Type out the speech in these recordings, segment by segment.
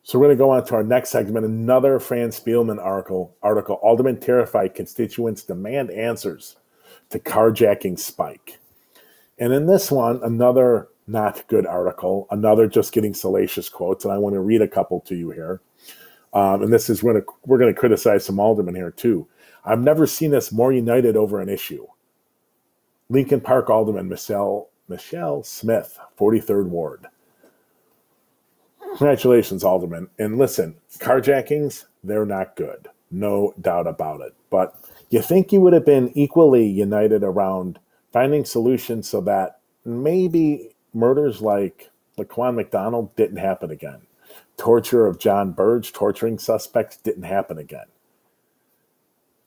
So we're going to go on to our next segment, another Fran Spielman article. Alderman terrified constituents demand answers to carjacking spike. And in this one, another not good article, another just getting salacious quotes, and I want to read a couple to you here. And this is when we're going to criticize some aldermen here too. I've never seen us more united over an issue. Lincoln Park Alderman Michelle Smith, 43rd Ward. Congratulations, Alderman. And listen, carjackings, they're not good. No doubt about it. But you think you would have been equally united around finding solutions so that maybe murders like Laquan McDonald didn't happen again. Torture of John Burge, torturing suspects, didn't happen again.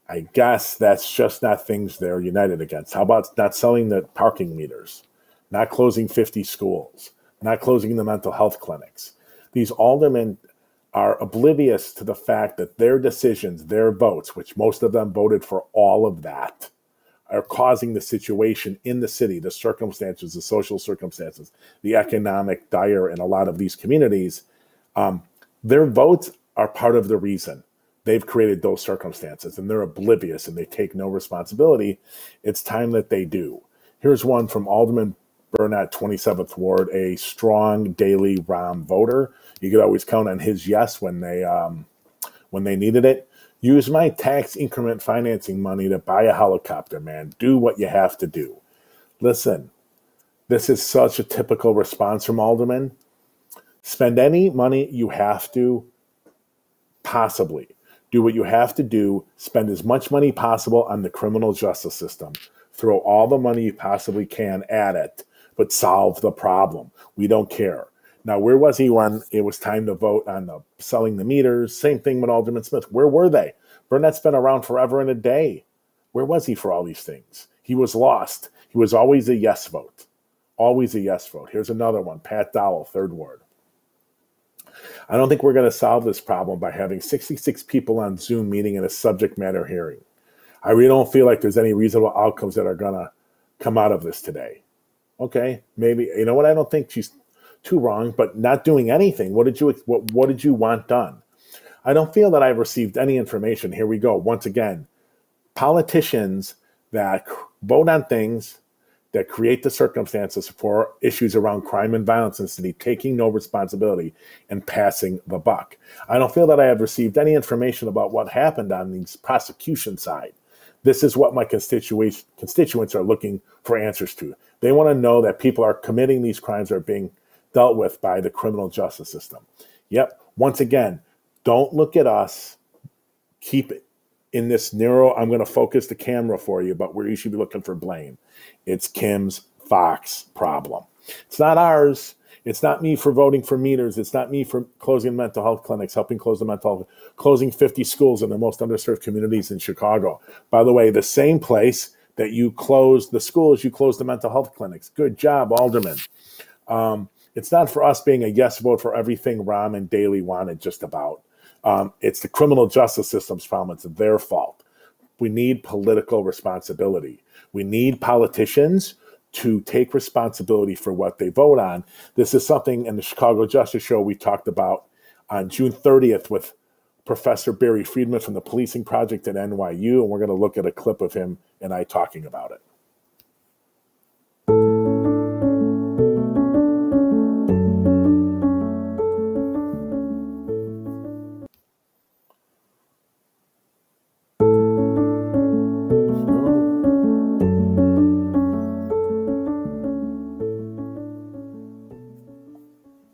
I guess that's just not things they're united against. How about not selling the parking meters, not closing 50 schools, not closing the mental health clinics? These aldermen are oblivious to the fact that their decisions, their votes, which most of them voted for all of that, are causing the situation in the city, the circumstances, the social circumstances, the economic dire in a lot of these communities. Their votes are part of the reason they've created those circumstances, and they're oblivious and they take no responsibility. It's time that they do. Here's one from Alderman Burnett, 27th Ward, a strong daily ROM voter. You could always count on his yes when they needed it. Use my tax increment financing money to buy a helicopter, man. Do what you have to do. Listen, this is such a typical response from aldermen. Spend any money you have to, possibly. Do what you have to do. Spend as much money possible on the criminal justice system. Throw all the money you possibly can at it, but solve the problem. We don't care. Now, where was he when it was time to vote on the selling the meters? Same thing with Alderman Smith. Where were they? Burnett's been around forever and a day. Where was he for all these things? He was lost. He was always a yes vote. Always a yes vote. Here's another one. Pat Dowell, 3rd Ward. I don't think we're going to solve this problem by having 66 people on Zoom meeting in a subject matter hearing. I really don't feel like there's any reasonable outcomes that are going to come out of this today. Okay, maybe, you know what? I don't think she's too wrong, but not doing anything. What did you want done? I don't feel that I've received any information. Here we go. Once again, politicians that vote on things that create the circumstances for issues around crime and violence in the city, taking no responsibility and passing the buck. I don't feel that I have received any information about what happened on the prosecution side. This is what my constituents are looking for answers to. They want to know that people are committing these crimes are being dealt with by the criminal justice system. Yep. Once again, don't look at us. Keep it in this narrow, I'm going to focus the camera for you, but where you should be looking for blame. It's Kim's Fox problem. It's not ours. It's not me for voting for meters. It's not me for closing mental health clinics, helping close the mental health, closing 50 schools in the most underserved communities in Chicago. By the way, the same place that you closed the schools, you closed the mental health clinics. Good job, Alderman. It's not for us being a yes vote for everything Rahm and Daley wanted just about. It's the criminal justice system's problem. It's their fault. We need political responsibility. We need politicians to take responsibility for what they vote on. This is something in the Chicago Justice Show we talked about on June 30th with Professor Barry Friedman from the Policing Project at NYU, and we're going to look at a clip of him and I talking about it.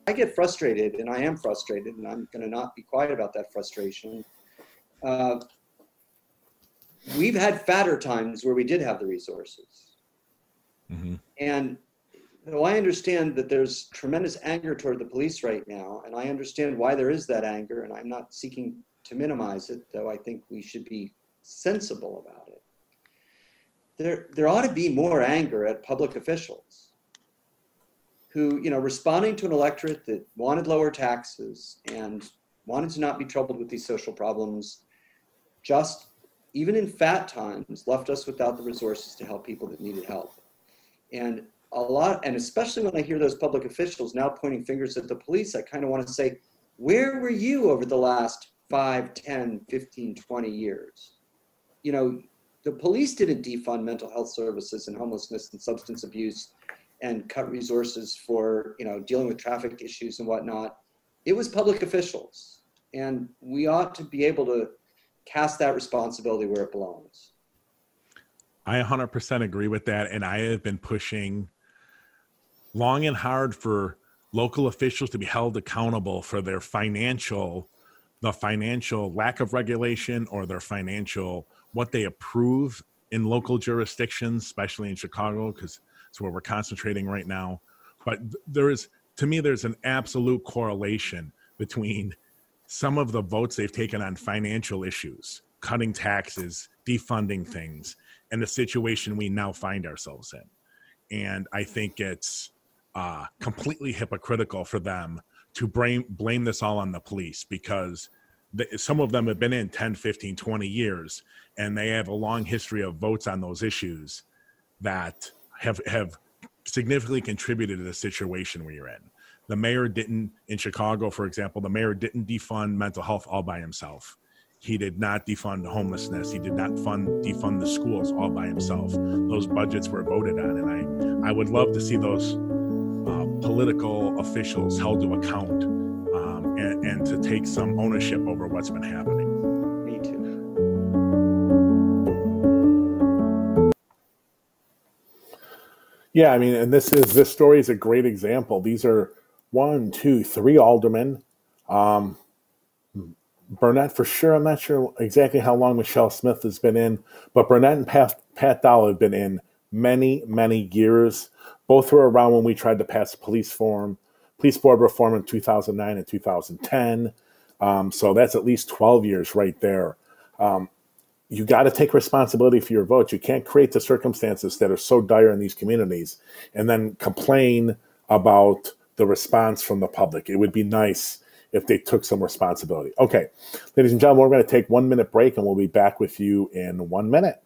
I get frustrated, and I am frustrated, and I'm going to not be quiet about that frustration. We've had fatter times where we did have the resources. Mm-hmm. And though I understand that there's tremendous anger toward the police right now, and I understand why there is that anger, and I'm not seeking to minimize it, though I think we should be sensible about it. There ought to be more anger at public officials who, responding to an electorate that wanted lower taxes and wanted to not be troubled with these social problems, just, even in fat times, left us without the resources to help people that needed help. And especially when I hear those public officials now pointing fingers at the police, I kind of want to say, Where were you over the last 5, 10, 15, 20 years? You know, the police didn't defund mental health services and homelessness and substance abuse and cut resources for, you know, dealing with traffic issues and whatnot. It was public officials. And we ought to be able to cast that responsibility where it belongs. I 100% agree with that. And I have been pushing long and hard for local officials to be held accountable for their financial lack of regulation, or their financial, what they approve in local jurisdictions, especially in Chicago, because it's where we're concentrating right now. But to me, there's an absolute correlation between some of the votes they've taken on financial issues, cutting taxes, defunding things, and the situation we now find ourselves in. And I think it's completely hypocritical for them to blame this all on the police, because some of them have been in 10, 15, 20 years, and they have a long history of votes on those issues that have significantly contributed to the situation we're in. The mayor didn't, in Chicago, for example, the mayor didn't defund mental health all by himself. He did not defund homelessness. He did not defund the schools all by himself. Those budgets were voted on, and I would love to see those political officials held to account, and to take some ownership over what's been happening. Me too. Yeah, I mean, and this story is a great example. These are 1, 2, 3 aldermen. Burnett, for sure. I'm not sure exactly how long Michelle Smith has been in, but Burnett and Pat Dowell have been in many, many years. Both were around when we tried to pass police board reform in 2009 and 2010. So that's at least 12 years right there. You got to take responsibility for your vote. You can't create the circumstances that are so dire in these communities and then complain about the response from the public. It would be nice if they took some responsibility. Okay, ladies and gentlemen, we're going to take 1 minute break, and we'll be back with you in 1 minute.